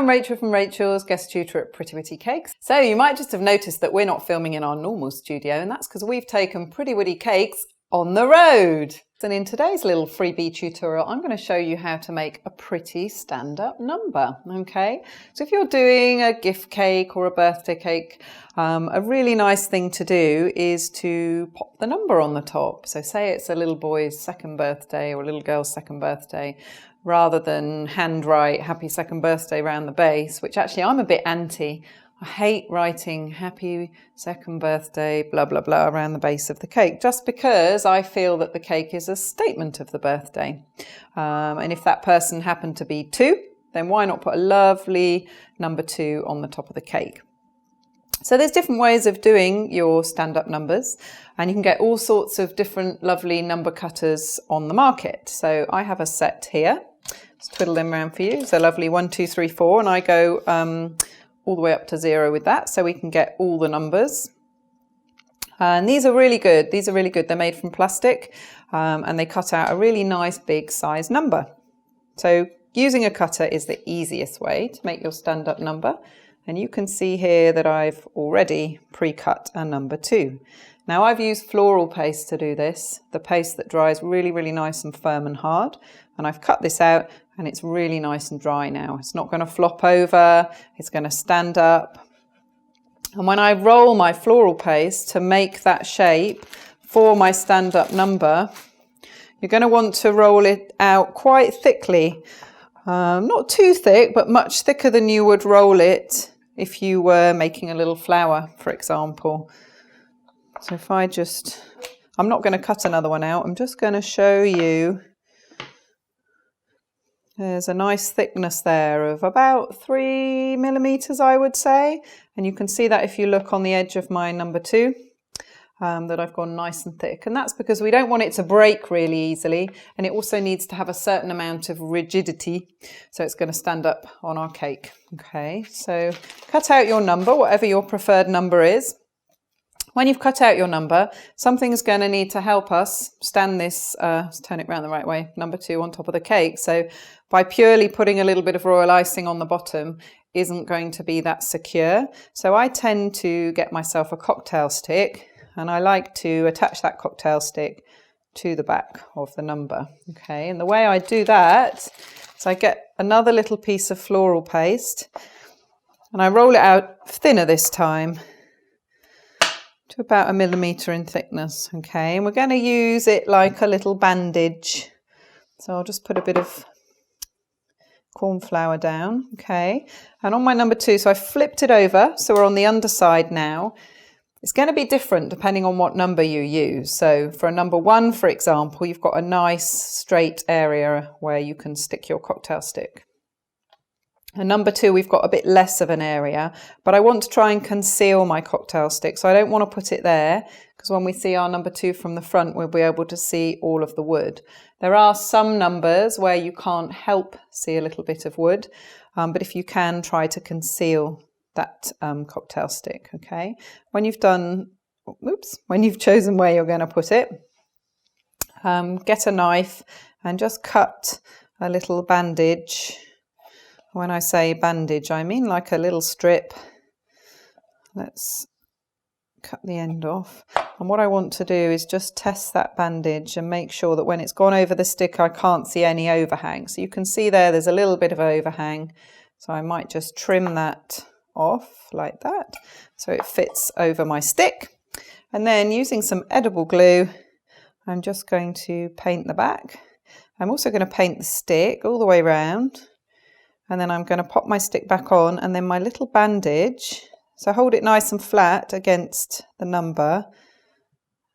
I'm Rachel from Rachel's, guest tutor at Pretty Witty Cakes. So you might just have noticed that we're not filming in our normal studio, and that's because we've taken Pretty Witty Cakes on the road. And in today's little freebie tutorial, I'm going to show you how to make a pretty stand-up number, okay? So if you're doing a gift cake or a birthday cake, a really nice thing to do is to pop the number on the top. So say it's a little boy's second birthday or a little girl's second birthday, rather than handwrite happy second birthday around the base, which actually I'm a bit anti. I hate writing happy second birthday, blah, blah, blah, around the base of the cake, just because I feel that the cake is a statement of the birthday. And if that person happened to be 2, then why not put a lovely number 2 on the top of the cake? So there's different ways of doing your stand-up numbers, and you can get all sorts of different lovely number cutters on the market. So I have a set here. Let's twiddle them around for you. It's a lovely 1, 2, 3, 4, and I go all the way up to 0 with that, so we can get all the numbers. And these are really good. These are really good. They're made from plastic, and they cut out a really nice big size number. So using a cutter is the easiest way to make your stand-up number. And you can see here that I've already pre-cut a number 2. Now I've used floral paste to do this, the paste that dries really, really nice and firm and hard. And I've cut this out and it's really nice and dry now. It's not going to flop over, it's going to stand up. And when I roll my floral paste to make that shape for my stand-up number, you're going to want to roll it out quite thickly. Not too thick, but much thicker than you would roll it if you were making a little flower, for example. So if I'm not going to cut another one out, I'm just going to show you. There's a nice thickness there of about 3 millimeters, I would say. And you can see that if you look on the edge of my number 2, that I've gone nice and thick. And that's because we don't want it to break really easily. And it also needs to have a certain amount of rigidity. So it's going to stand up on our cake. Okay, so cut out your number, whatever your preferred number is. When you've cut out your number, something's going to need to help us stand this, let's turn it around the right way, number 2 on top of the cake. So by purely putting a little bit of royal icing on the bottom isn't going to be that secure. So I tend to get myself a cocktail stick, and I like to attach that cocktail stick to the back of the number. Okay, and the way I do that is I get another little piece of floral paste and I roll it out thinner this time, to about 1 millimeter in thickness. Okay, and we're going to use it like a little bandage. So I'll just put a bit of corn flour down. Okay, and on my number 2, so I flipped it over, so we're on the underside now. It's going to be different depending on what number you use. So for a number 1, for example, you've got a nice straight area where you can stick your cocktail stick. And number 2, we've got a bit less of an area, but I want to try and conceal my cocktail stick. So I don't want to put it there, because when we see our number 2 from the front, we'll be able to see all of the wood. There are some numbers where you can't help see a little bit of wood, but if you can, try to conceal that cocktail stick. Okay. When you've chosen where you're going to put it, get a knife and just cut a little bandage. When I say bandage, I mean like a little strip. Let's cut the end off. And what I want to do is just test that bandage and make sure that when it's gone over the stick, I can't see any overhang. So you can see there's a little bit of overhang. So I might just trim that off like that, so it fits over my stick. And then using some edible glue, I'm just going to paint the back. I'm also going to paint the stick all the way around. And then I'm going to pop my stick back on, and then my little bandage, so hold it nice and flat against the number.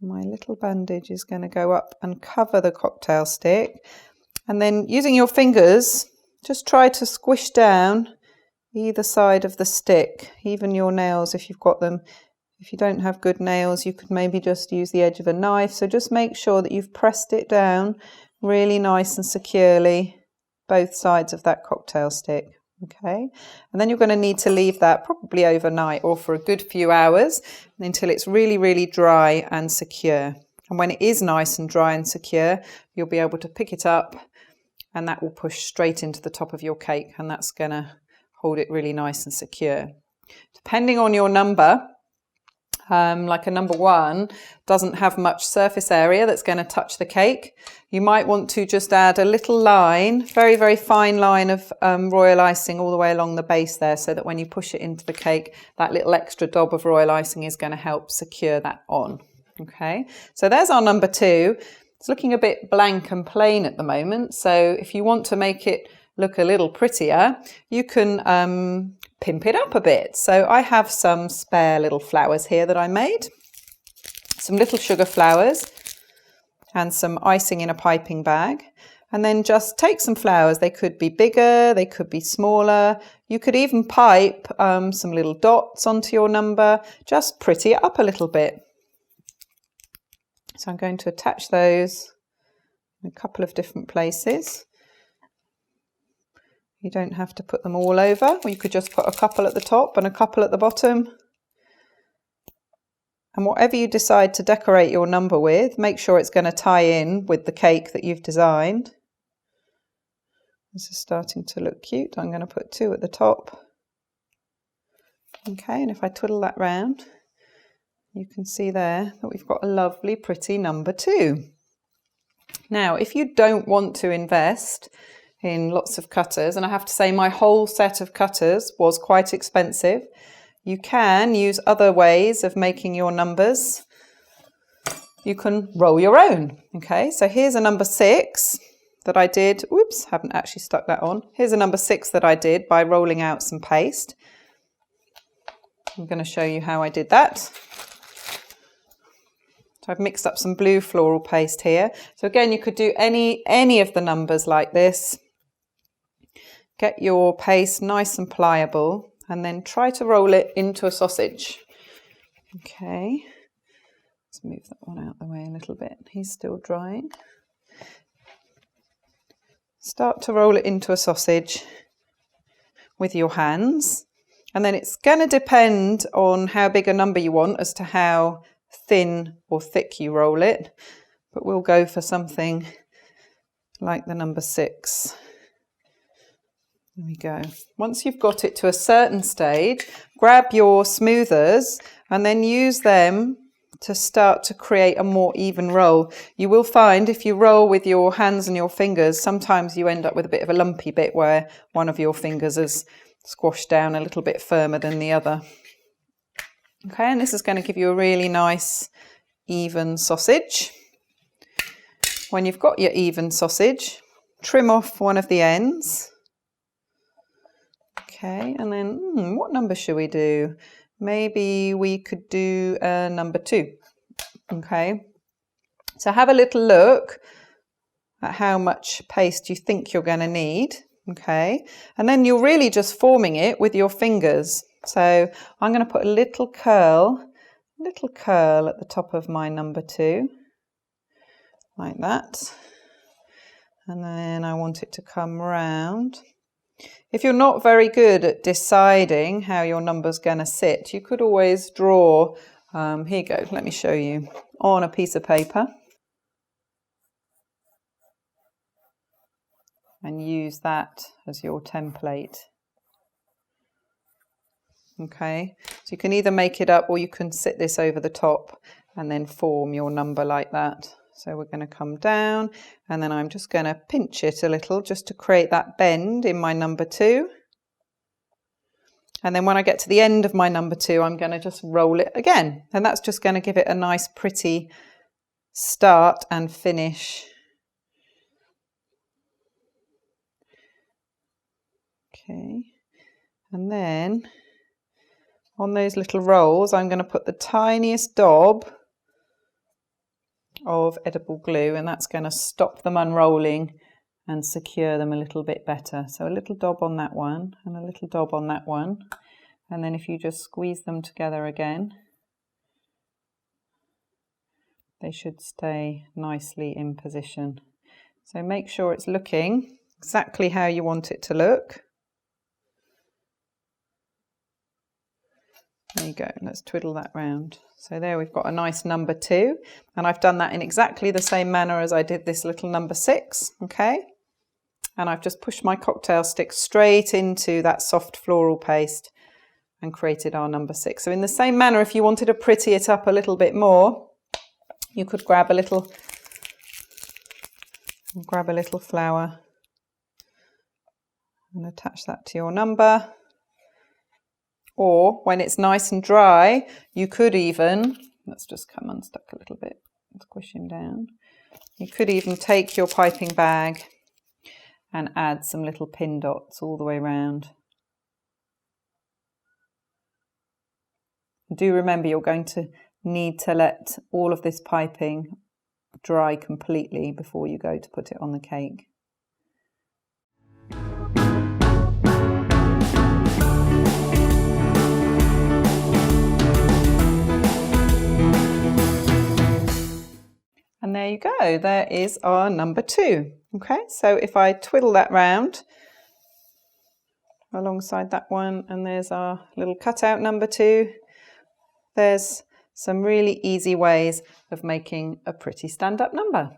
My little bandage is going to go up and cover the cocktail stick. And then using your fingers, just try to squish down either side of the stick, even your nails if you've got them. If you don't have good nails, you could maybe just use the edge of a knife. So just make sure that you've pressed it down really nice and securely, both sides of that cocktail stick. Okay, and then you're going to need to leave that probably overnight or for a good few hours until it's really, really dry and secure. And when it is nice and dry and secure, you'll be able to pick it up and that will push straight into the top of your cake, and that's going to hold it really nice and secure. Depending on your number, like a number 1 doesn't have much surface area that's going to touch the cake. You might want to just add a little line, very, very fine line of royal icing all the way along the base there, so that when you push it into the cake, that little extra dob of royal icing is going to help secure that on. Okay, so there's our number 2. It's looking a bit blank and plain at the moment, so if you want to make it look a little prettier, you can pimp it up a bit. So I have some spare little flowers here that I made, some little sugar flowers and some icing in a piping bag. And then just take some flowers. They could be bigger, they could be smaller. You could even pipe some little dots onto your number, just pretty it up a little bit. So I'm going to attach those in a couple of different places. You don't have to put them all over, or you could just put a couple at the top and a couple at the bottom. And whatever you decide to decorate your number with, make sure it's going to tie in with the cake that you've designed. This is starting to look cute. I'm going to put 2 at the top. Okay, and if I twiddle that round, you can see there that we've got a lovely, pretty number 2. Now, if you don't want to invest in lots of cutters, and I have to say my whole set of cutters was quite expensive, you can use other ways of making your numbers. You can roll your own. Okay, so here's a number 6 that I did. Oops, haven't actually stuck that on. Here's a number 6 that I did by rolling out some paste. I'm going to show you how I did that. So I've mixed up some blue floral paste here. So again, you could do any of the numbers like this. Get your paste nice and pliable and then try to roll it into a sausage. Okay, let's move that one out of the way a little bit. He's still drying. Start to roll it into a sausage with your hands. And then it's going to depend on how big a number you want as to how thin or thick you roll it. But we'll go for something like the number 6. There we go. Once you've got it to a certain stage, grab your smoothers and then use them to start to create a more even roll. You will find if you roll with your hands and your fingers, sometimes you end up with a bit of a lumpy bit where one of your fingers is squashed down a little bit firmer than the other. Okay, and this is going to give you a really nice even sausage. When you've got your even sausage, trim off one of the ends. Okay, and then what number should we do? Maybe we could do number 2. Okay, so have a little look at how much paste you think you're going to need. Okay, and then you're really just forming it with your fingers. So I'm going to put a little curl at the top of my number 2, like that. And then I want it to come round. If you're not very good at deciding how your number's going to sit, you could always draw, here you go, let me show you, on a piece of paper. And use that as your template. Okay, so you can either make it up or you can sit this over the top and then form your number like that. So we're going to come down and then I'm just going to pinch it a little just to create that bend in my number 2. And then when I get to the end of my number 2, I'm going to just roll it again. And that's just going to give it a nice pretty start and finish. Okay, and then on those little rolls, I'm going to put the tiniest dob of edible glue, and that's going to stop them unrolling and secure them a little bit better. So a little dob on that one and a little dob on that one. And then if you just squeeze them together again, they should stay nicely in position. So make sure it's looking exactly how you want it to look. There you go, let's twiddle that round. So there we've got a nice number 2, and I've done that in exactly the same manner as I did this little number 6, okay? And I've just pushed my cocktail stick straight into that soft floral paste and created our number 6. So in the same manner, if you wanted to pretty it up a little bit more, you could grab a little flower and attach that to your number. Or when it's nice and dry, you could even, let's just come unstuck a little bit, squish him down. You could even take your piping bag and add some little pin dots all the way around. Do remember you're going to need to let all of this piping dry completely before you go to put it on the cake. And there you go, there is our number 2. Okay, so if I twiddle that round alongside that one, and there's our little cutout number 2, there's some really easy ways of making a pretty stand-up number.